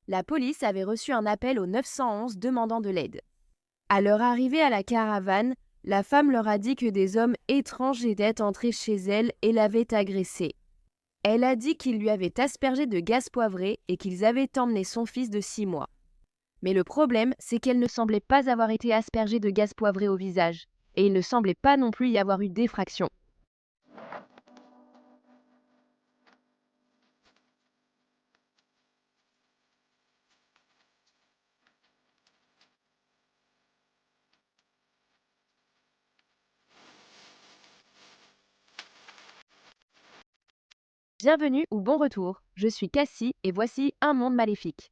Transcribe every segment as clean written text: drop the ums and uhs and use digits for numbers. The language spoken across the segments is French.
la police avait reçu un appel au 911 demandant de l'aide. À leur arrivée à la caravane, la femme leur a dit que des hommes étranges étaient entrés chez elle et l'avaient agressée. Elle a dit qu'ils lui avaient aspergé de gaz poivré et qu'ils avaient emmené son fils de 6 mois. Mais le problème, c'est qu'elle ne semblait pas avoir été aspergée de gaz poivré au visage, et il ne semblait pas non plus y avoir eu d'effraction. Bienvenue ou bon retour, je suis Cassie et voici Un monde maléfique.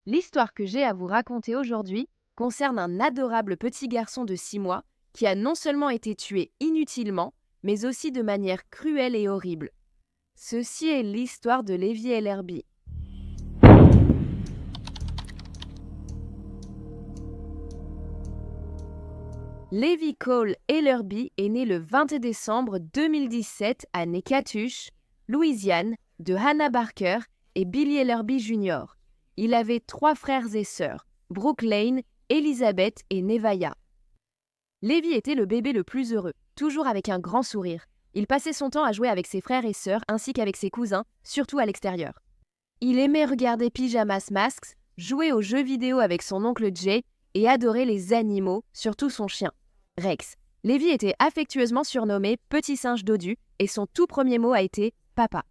L'histoire que j'ai à vous raconter aujourd'hui concerne un adorable petit garçon de 6 mois qui a non seulement été tué inutilement, mais aussi de manière cruelle et horrible. Ceci est l'histoire de Levi Ellerby. Levi Cole Ellerby est né le 20 décembre 2017 à Natchitoches, Louisiane, de Hannah Barker et Billy Ellerby Jr. Il avait 3 frères et sœurs, Brooke Lane, Elizabeth et Nevaya. Levi était le bébé le plus heureux, toujours avec un grand sourire. Il passait son temps à jouer avec ses frères et sœurs ainsi qu'avec ses cousins, surtout à l'extérieur. Il aimait regarder Pyjamas Masks, jouer aux jeux vidéo avec son oncle Jay et adorer les animaux, surtout son chien, Rex. Levi était affectueusement surnommé Petit singe dodu et son tout premier mot a été « papa ».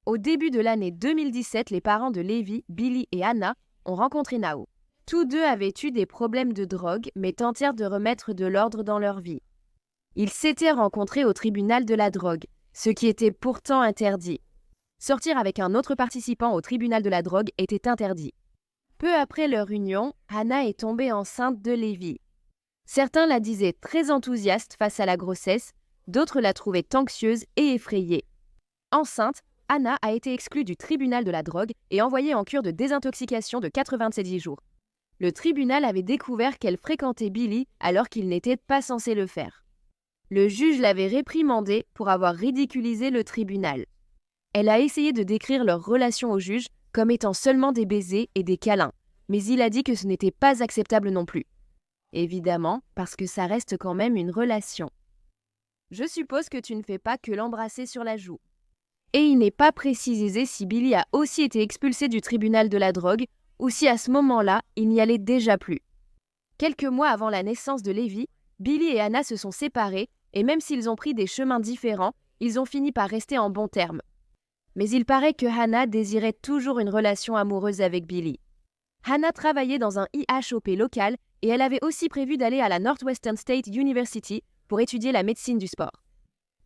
Au début de l'année 2017, les parents de Levi, Billy et Hannah, ont rencontré Nao. Tous deux avaient eu des problèmes de drogue, mais tentèrent de remettre de l'ordre dans leur vie. Ils s'étaient rencontrés au tribunal de la drogue, ce qui était pourtant interdit. Sortir avec un autre participant au tribunal de la drogue était interdit. Peu après leur union, Hannah est tombée enceinte de Levi. Certains la disaient très enthousiaste face à la grossesse, d'autres la trouvaient anxieuse et effrayée. Enceinte, Hannah a été exclue du tribunal de la drogue et envoyée en cure de désintoxication de 97 jours. Le tribunal avait découvert qu'elle fréquentait Billy alors qu'il n'était pas censé le faire. Le juge l'avait réprimandée pour avoir ridiculisé le tribunal. Elle a essayé de décrire leur relation au juge comme étant seulement des baisers et des câlins, mais il a dit que ce n'était pas acceptable non plus. Évidemment, parce que ça reste quand même une relation. Je suppose que tu ne fais pas que l'embrasser sur la joue. Et il n'est pas précisé si Billy a aussi été expulsé du tribunal de la drogue ou si à ce moment-là, il n'y allait déjà plus. Quelques mois avant la naissance de Levi, Billy et Hannah se sont séparés et même s'ils ont pris des chemins différents, ils ont fini par rester en bons termes. Mais il paraît que Hannah désirait toujours une relation amoureuse avec Billy. Hannah travaillait dans un IHOP local et elle avait aussi prévu d'aller à la Northwestern State University pour étudier la médecine du sport.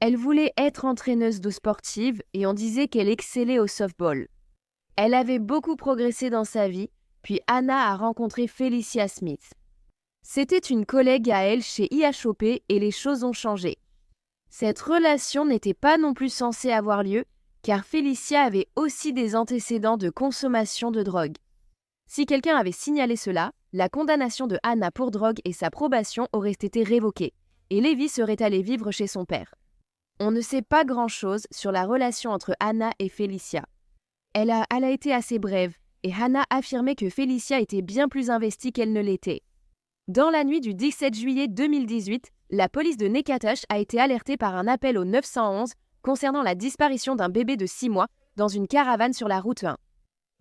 Elle voulait être entraîneuse d'eau sportive et on disait qu'elle excellait au softball. Elle avait beaucoup progressé dans sa vie, puis Hannah a rencontré Felicia Smith. C'était une collègue à elle chez IHOP et les choses ont changé. Cette relation n'était pas non plus censée avoir lieu, car Felicia avait aussi des antécédents de consommation de drogue. Si quelqu'un avait signalé cela, la condamnation de Hannah pour drogue et sa probation auraient été révoquées, et Levi serait allé vivre chez son père. On ne sait pas grand-chose sur la relation entre Hannah et Felicia. Elle a été assez brève, et Hannah affirmait que Felicia était bien plus investie qu'elle ne l'était. Dans la nuit du 17 juillet 2018, la police de Natchitoches a été alertée par un appel au 911 concernant la disparition d'un bébé de 6 mois dans une caravane sur la route 1.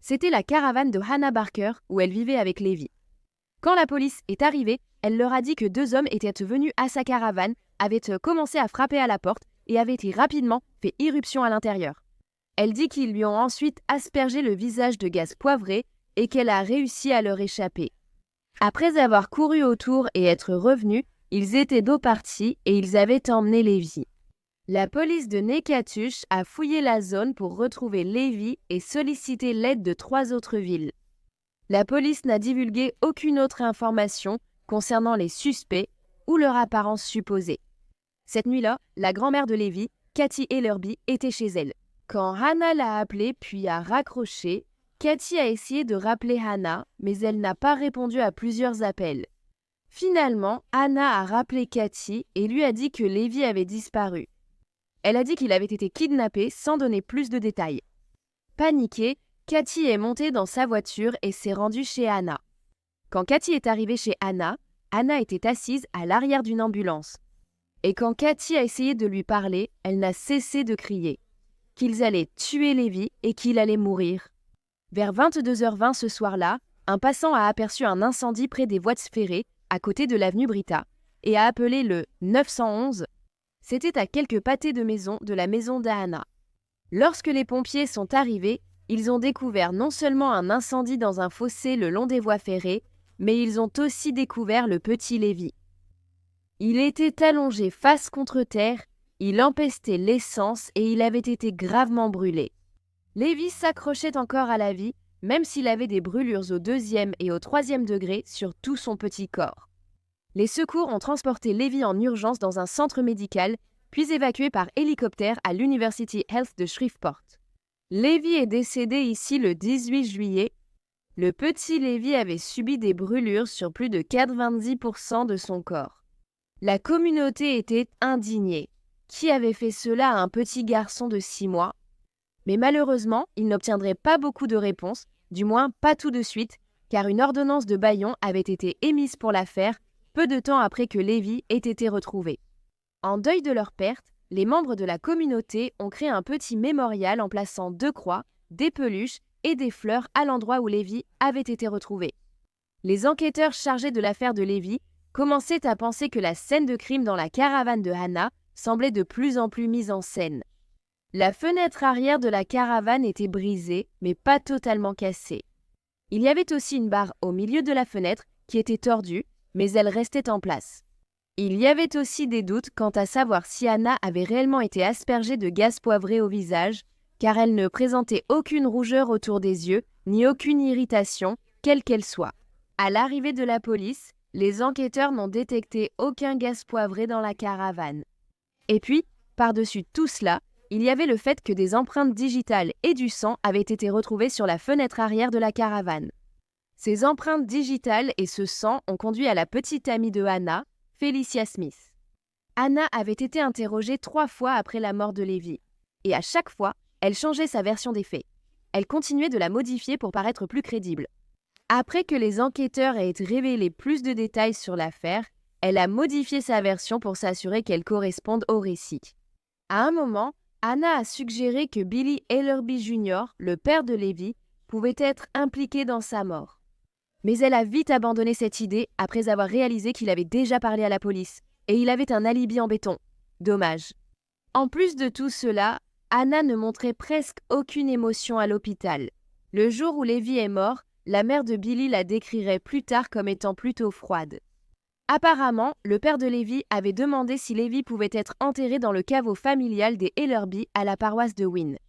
C'était la caravane de Hannah Barker où elle vivait avec Levi. Quand la police est arrivée, elle leur a dit que 2 hommes étaient venus à sa caravane, avaient commencé à frapper à la porte et avaient rapidement fait irruption à l'intérieur. Elle dit qu'ils lui ont ensuite aspergé le visage de gaz poivré et qu'elle a réussi à leur échapper. Après avoir couru autour et être revenus, ils étaient dos partis et ils avaient emmené Levi. La police de Natchitoches a fouillé la zone pour retrouver Levi et sollicité l'aide de 3 autres villes. La police n'a divulgué aucune autre information concernant les suspects ou leur apparence supposée. Cette nuit-là, la grand-mère de Levi, Katie Ellerby, était chez elle. Quand Hannah l'a appelée puis a raccroché, Katie a essayé de rappeler Hannah, mais elle n'a pas répondu à plusieurs appels. Finalement, Hannah a rappelé Katie et lui a dit que Levi avait disparu. Elle a dit qu'il avait été kidnappé sans donner plus de détails. Paniquée, Cathy est montée dans sa voiture et s'est rendue chez Anna. Quand Cathy est arrivée chez Anna, Anna était assise à l'arrière d'une ambulance. Et quand Cathy a essayé de lui parler, elle n'a cessé de crier qu'ils allaient tuer Lévi et qu'il allait mourir. Vers 22h20 ce soir-là, un passant a aperçu un incendie près des voies ferrées, à côté de l'avenue Brita, et a appelé le 911. C'était à quelques pâtés de maison de la maison d'Anna. Lorsque les pompiers sont arrivés, ils ont découvert non seulement un incendie dans un fossé le long des voies ferrées, mais ils ont aussi découvert le petit Lévi. Il était allongé face contre terre, il empestait l'essence et il avait été gravement brûlé. Lévi s'accrochait encore à la vie, même s'il avait des brûlures au 2e et au 3e degré sur tout son petit corps. Les secours ont transporté Lévi en urgence dans un centre médical, puis évacué par hélicoptère à l'University Health de Shreveport. Lévi est décédé ici le 18 juillet. Le petit Lévi avait subi des brûlures sur plus de 90% de son corps. La communauté était indignée. Qui avait fait cela à un petit garçon de 6 mois? Mais malheureusement, il n'obtiendrait pas beaucoup de réponses, du moins pas tout de suite, car une ordonnance de bâillon avait été émise pour l'affaire peu de temps après que Lévi ait été retrouvé. En deuil de leur perte, les membres de la communauté ont créé un petit mémorial en plaçant 2 croix, des peluches et des fleurs à l'endroit où Lévi avait été retrouvé. Les enquêteurs chargés de l'affaire de Lévi commençaient à penser que la scène de crime dans la caravane de Hannah semblait de plus en plus mise en scène. La fenêtre arrière de la caravane était brisée, mais pas totalement cassée. Il y avait aussi une barre au milieu de la fenêtre qui était tordue, mais elle restait en place. Il y avait aussi des doutes quant à savoir si Hannah avait réellement été aspergée de gaz poivré au visage, car elle ne présentait aucune rougeur autour des yeux, ni aucune irritation, quelle qu'elle soit. À l'arrivée de la police, les enquêteurs n'ont détecté aucun gaz poivré dans la caravane. Et puis, par-dessus tout cela, il y avait le fait que des empreintes digitales et du sang avaient été retrouvées sur la fenêtre arrière de la caravane. Ces empreintes digitales et ce sang ont conduit à la petite amie de Hannah, Felicia Smith. Hannah avait été interrogée 3 fois après la mort de Lévi, et à chaque fois, elle changeait sa version des faits. Elle continuait de la modifier pour paraître plus crédible. Après que les enquêteurs aient révélé plus de détails sur l'affaire, elle a modifié sa version pour s'assurer qu'elle corresponde au récit. À un moment, Hannah a suggéré que Billy Ellerby Jr., le père de Lévi, pouvait être impliqué dans sa mort. Mais elle a vite abandonné cette idée après avoir réalisé qu'il avait déjà parlé à la police, et il avait un alibi en béton. Dommage. En plus de tout cela, Hannah ne montrait presque aucune émotion à l'hôpital. Le jour où Lévi est mort, la mère de Billy la décrirait plus tard comme étant plutôt froide. Apparemment, le père de Lévi avait demandé si Lévi pouvait être enterré dans le caveau familial des Ellerby à la paroisse de Wynne.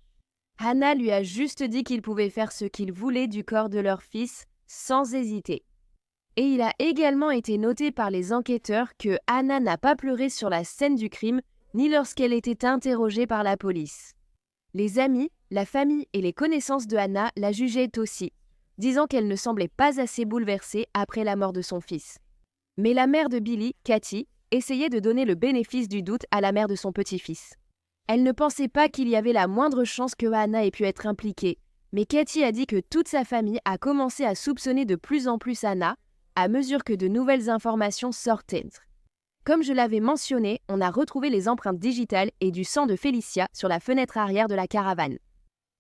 Hannah lui a juste dit qu'il pouvait faire ce qu'il voulait du corps de leur fils, sans hésiter. Et il a également été noté par les enquêteurs que Hannah n'a pas pleuré sur la scène du crime, ni lorsqu'elle était interrogée par la police. Les amis, la famille et les connaissances de Hannah la jugeaient aussi, disant qu'elle ne semblait pas assez bouleversée après la mort de son fils. Mais la mère de Billy, Cathy, essayait de donner le bénéfice du doute à la mère de son petit-fils. Elle ne pensait pas qu'il y avait la moindre chance que Hannah ait pu être impliquée, mais Cathy a dit que toute sa famille a commencé à soupçonner de plus en plus Hannah, à mesure que de nouvelles informations sortaient. Comme je l'avais mentionné, on a retrouvé les empreintes digitales et du sang de Felicia sur la fenêtre arrière de la caravane.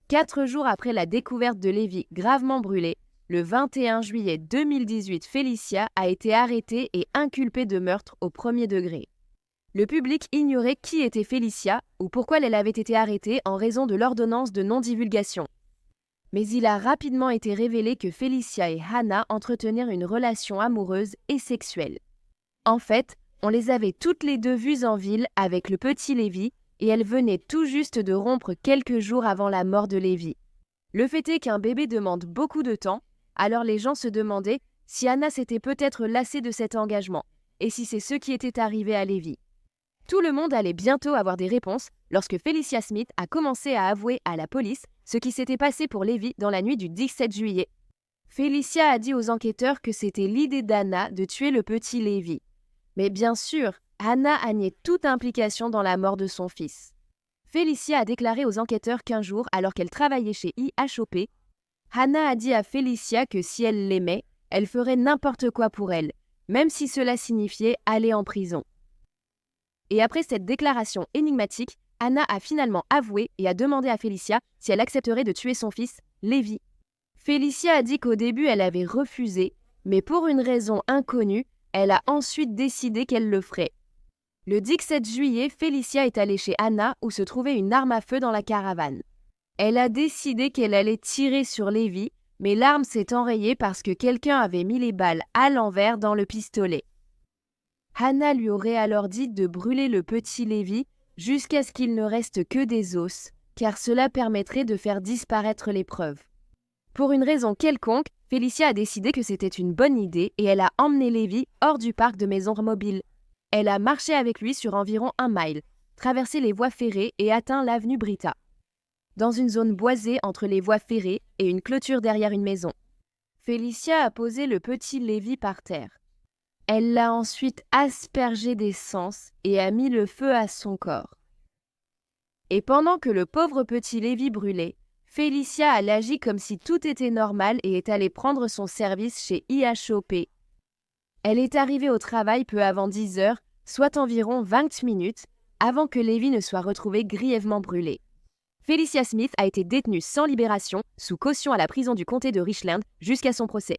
4 jours après la découverte de Lévi gravement brûlé, le 21 juillet 2018, Felicia a été arrêtée et inculpée de meurtre au 1er degré. Le public ignorait qui était Felicia ou pourquoi elle avait été arrêtée en raison de l'ordonnance de non-divulgation. Mais il a rapidement été révélé que Felicia et Hannah entretenaient une relation amoureuse et sexuelle. En fait, on les avait toutes les deux vues en ville avec le petit Lévi et elles venaient tout juste de rompre quelques jours avant la mort de Lévi. Le fait est qu'un bébé demande beaucoup de temps, alors les gens se demandaient si Hannah s'était peut-être lassée de cet engagement et si c'est ce qui était arrivé à Lévi. Tout le monde allait bientôt avoir des réponses lorsque Felicia Smith a commencé à avouer à la police ce qui s'était passé pour Lévi dans la nuit du 17 juillet. Felicia a dit aux enquêteurs que c'était l'idée d'Hannah de tuer le petit Lévi. Mais bien sûr, Hannah a nié toute implication dans la mort de son fils. Felicia a déclaré aux enquêteurs qu'un jour, alors qu'elle travaillait chez IHOP, Hannah a dit à Felicia que si elle l'aimait, elle ferait n'importe quoi pour elle, même si cela signifiait aller en prison. Et après cette déclaration énigmatique, Hannah a finalement avoué et a demandé à Felicia si elle accepterait de tuer son fils, Levi. Felicia a dit qu'au début elle avait refusé, mais pour une raison inconnue, elle a ensuite décidé qu'elle le ferait. Le 17 juillet, Felicia est allée chez Hannah où se trouvait une arme à feu dans la caravane. Elle a décidé qu'elle allait tirer sur Levi, mais l'arme s'est enrayée parce que quelqu'un avait mis les balles à l'envers dans le pistolet. Hannah lui aurait alors dit de brûler le petit Levi jusqu'à ce qu'il ne reste que des os, car cela permettrait de faire disparaître les preuves. Pour une raison quelconque, Felicia a décidé que c'était une bonne idée et elle a emmené Levi hors du parc de maisons mobiles. Elle a marché avec lui sur environ 1 mile, traversé les voies ferrées et atteint l'avenue Britta, dans une zone boisée entre les voies ferrées et une clôture derrière une maison. Felicia a posé le petit Levi par terre. Elle l'a ensuite aspergé d'essence et a mis le feu à son corps. Et pendant que le pauvre petit Levi brûlait, Felicia a agi comme si tout était normal et est allée prendre son service chez IHOP. Elle est arrivée au travail peu avant 10 heures, soit environ 20 minutes, avant que Levi ne soit retrouvé grièvement brûlé. Felicia Smith a été détenue sans libération, sous caution à la prison du comté de Richland, jusqu'à son procès.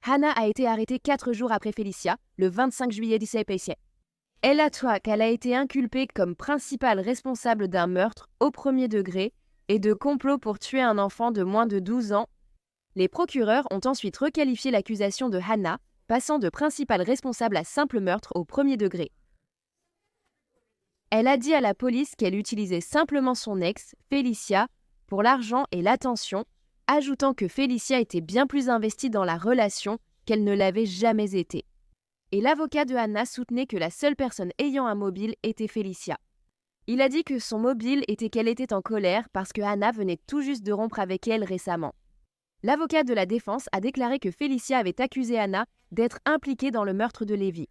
Hannah a été arrêtée 4 jours après Felicia, le 25 juillet 2017. Elle avoue qu'elle a été inculpée comme principale responsable d'un meurtre au premier degré et de complot pour tuer un enfant de moins de 12 ans. Les procureurs ont ensuite requalifié l'accusation de Hannah, passant de principale responsable à simple meurtre au premier degré. Elle a dit à la police qu'elle utilisait simplement son ex, Felicia, pour l'argent et l'attention, ajoutant que Felicia était bien plus investie dans la relation qu'elle ne l'avait jamais été. Et l'avocat de Hannah soutenait que la seule personne ayant un mobile était Felicia. Il a dit que son mobile était qu'elle était en colère parce que Hannah venait tout juste de rompre avec elle récemment. L'avocat de la défense a déclaré que Felicia avait accusé Hannah d'être impliquée dans le meurtre de Levi.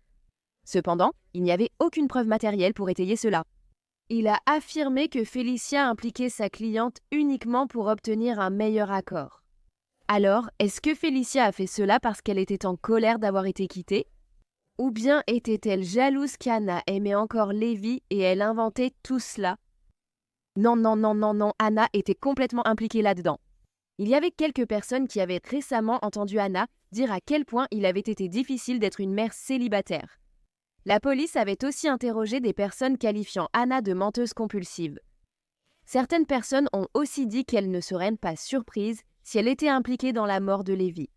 Cependant, il n'y avait aucune preuve matérielle pour étayer cela. Il a affirmé que Felicia impliquait sa cliente uniquement pour obtenir un meilleur accord. Alors, est-ce que Felicia a fait cela parce qu'elle était en colère d'avoir été quittée? Ou bien était-elle jalouse qu'Hannah aimait encore Levi et elle inventait tout cela? Non, Hannah était complètement impliquée là-dedans. Il y avait quelques personnes qui avaient récemment entendu Hannah dire à quel point il avait été difficile d'être une mère célibataire. La police avait aussi interrogé des personnes qualifiant Hannah de menteuse compulsive. Certaines personnes ont aussi dit qu'elles ne seraient pas surprises si elle était impliquée dans la mort de Levi.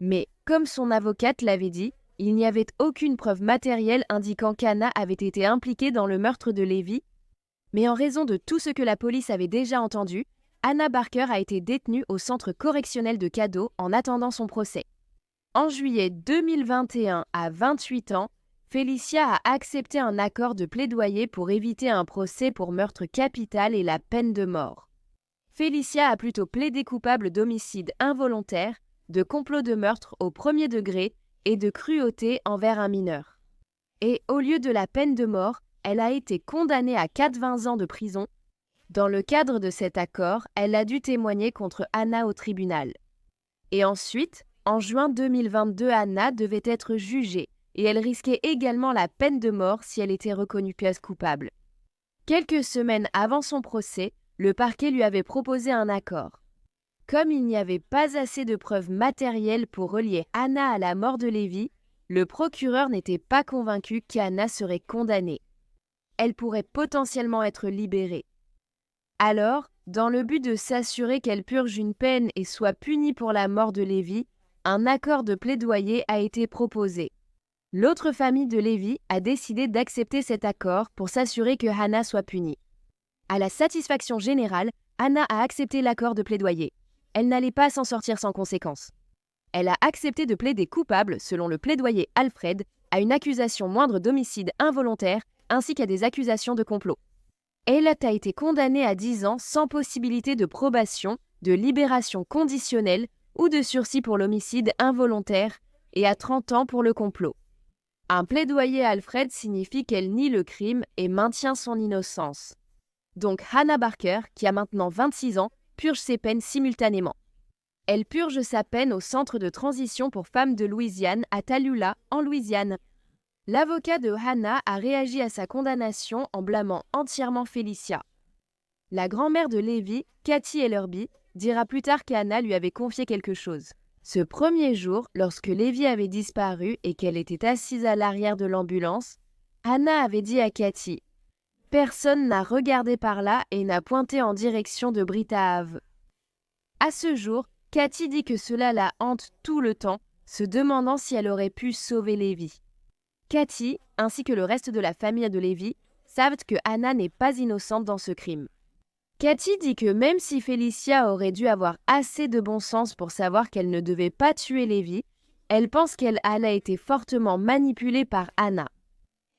Mais, comme son avocate l'avait dit, il n'y avait aucune preuve matérielle indiquant qu'Hannah avait été impliquée dans le meurtre de Levi. Mais en raison de tout ce que la police avait déjà entendu, Hannah Barker a été détenue au centre correctionnel de Caddo en attendant son procès. En juillet 2021, à 28 ans, Felicia a accepté un accord de plaidoyer pour éviter un procès pour meurtre capital et la peine de mort. Felicia a plutôt plaidé coupable d'homicide involontaire, de complot de meurtre au premier degré et de cruauté envers un mineur. Et au lieu de la peine de mort, elle a été condamnée à 80 ans de prison. Dans le cadre de cet accord, elle a dû témoigner contre Hannah au tribunal. Et ensuite, en juin 2022, Hannah devait être jugée et elle risquait également la peine de mort si elle était reconnue coupable. Quelques semaines avant son procès, le parquet lui avait proposé un accord. Comme il n'y avait pas assez de preuves matérielles pour relier Hannah à la mort de Levi, le procureur n'était pas convaincu qu'Hannah serait condamnée. Elle pourrait potentiellement être libérée. Alors, dans le but de s'assurer qu'elle purge une peine et soit punie pour la mort de Levi, un accord de plaidoyer a été proposé. L'autre famille de Levi a décidé d'accepter cet accord pour s'assurer que Hannah soit punie. À la satisfaction générale, Hannah a accepté l'accord de plaidoyer. Elle n'allait pas s'en sortir sans conséquence. Elle a accepté de plaider coupable, selon le plaidoyer Alfred, à une accusation moindre d'homicide involontaire ainsi qu'à des accusations de complot. Elle a été condamnée à 10 ans sans possibilité de probation, de libération conditionnelle ou de sursis pour l'homicide involontaire et à 30 ans pour le complot. Un plaidoyer Alfred signifie qu'elle nie le crime et maintient son innocence. Donc Hannah Barker, qui a maintenant 26 ans, purge ses peines simultanément. Elle purge sa peine au centre de transition pour femmes de Louisiane à Tallulah, en Louisiane. L'avocat de Hannah a réagi à sa condamnation en blâmant entièrement Felicia. La grand-mère de Levi, Kathy Ellerby, dira plus tard qu'Hannah lui avait confié quelque chose. Ce premier jour, lorsque Levi avait disparu et qu'elle était assise à l'arrière de l'ambulance, Hannah avait dit à Kathy « Personne n'a regardé par là et n'a pointé en direction de Britta Ave. » À ce jour, Kathy dit que cela la hante tout le temps, se demandant si elle aurait pu sauver Levi. Kathy, ainsi que le reste de la famille de Levi, savent que Hannah n'est pas innocente dans ce crime. Kathy dit que même si Felicia aurait dû avoir assez de bon sens pour savoir qu'elle ne devait pas tuer Levi, elle pense qu'elle a été fortement manipulée par Hannah.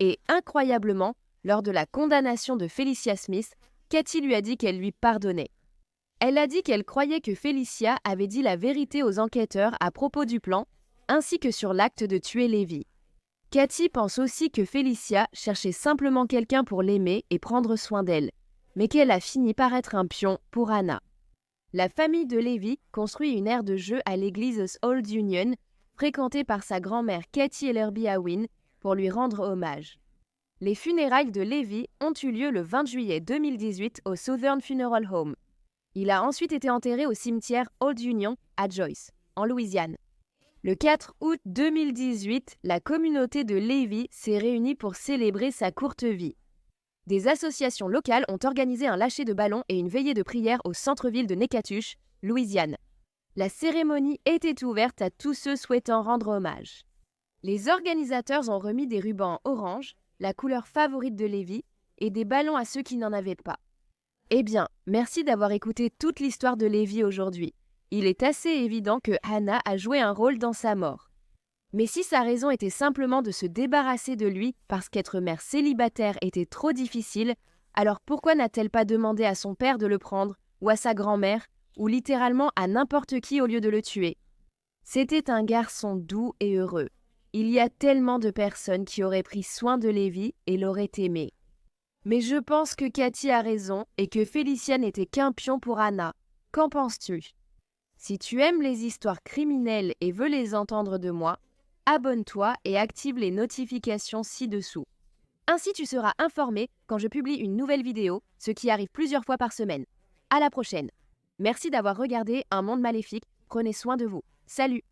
Et incroyablement, lors de la condamnation de Felicia Smith, Kathy lui a dit qu'elle lui pardonnait. Elle a dit qu'elle croyait que Felicia avait dit la vérité aux enquêteurs à propos du plan, ainsi que sur l'acte de tuer Levi. Kathy pense aussi que Felicia cherchait simplement quelqu'un pour l'aimer et prendre soin d'elle, mais qu'elle a fini par être un pion pour Hannah. La famille de Levi construit une aire de jeu à l'église Old Union, fréquentée par sa grand-mère Kathy Ellerby Awin, pour lui rendre hommage. Les funérailles de Levi ont eu lieu le 20 juillet 2018 au Southern Funeral Home. Il a ensuite été enterré au cimetière Old Union à Joyce, en Louisiane. Le 4 août 2018, la communauté de Levi s'est réunie pour célébrer sa courte vie. Des associations locales ont organisé un lâcher de ballons et une veillée de prière au centre-ville de Natchitoches, Louisiane. La cérémonie était ouverte à tous ceux souhaitant rendre hommage. Les organisateurs ont remis des rubans orange, la couleur favorite de Levi, et des ballons à ceux qui n'en avaient pas. Eh bien, merci d'avoir écouté toute l'histoire de Levi aujourd'hui. Il est assez évident que Hannah a joué un rôle dans sa mort. Mais si sa raison était simplement de se débarrasser de lui parce qu'être mère célibataire était trop difficile, alors pourquoi n'a-t-elle pas demandé à son père de le prendre, ou à sa grand-mère, ou littéralement à n'importe qui au lieu de le tuer? C'était un garçon doux et heureux. Il y a tellement de personnes qui auraient pris soin de Levi et l'auraient aimé. Mais je pense que Kathy a raison et que Felicia n'était qu'un pion pour Hannah. Qu'en penses-tu? Si tu aimes les histoires criminelles et veux les entendre de moi, abonne-toi et active les notifications ci-dessous. Ainsi tu seras informé quand je publie une nouvelle vidéo, ce qui arrive plusieurs fois par semaine. À la prochaine. Merci d'avoir regardé Un Monde Maléfique. Prenez soin de vous. Salut!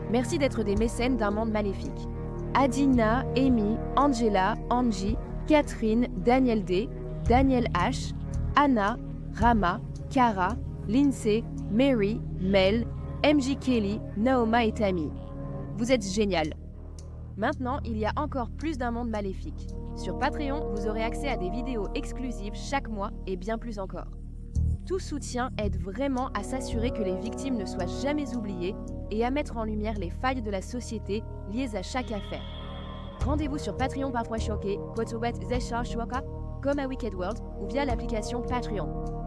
Merci d'être des mécènes d'Un Monde Maléfique. Adina, Amy, Angela, Angie, Catherine, Daniel D, Daniel H, Anna, Rama, Cara, Lindsay, Mary, Mel, MJ Kelly, Naoma et Tammy. Vous êtes génial. Maintenant, il y a encore plus d'Un Monde Maléfique. Sur Patreon, vous aurez accès à des vidéos exclusives chaque mois et bien plus encore. Tout soutien aide vraiment à s'assurer que les victimes ne soient jamais oubliées et à mettre en lumière les failles de la société liées à chaque affaire. Rendez-vous sur Patreon parfois choqué, comme à Wicked World ou via l'application Patreon.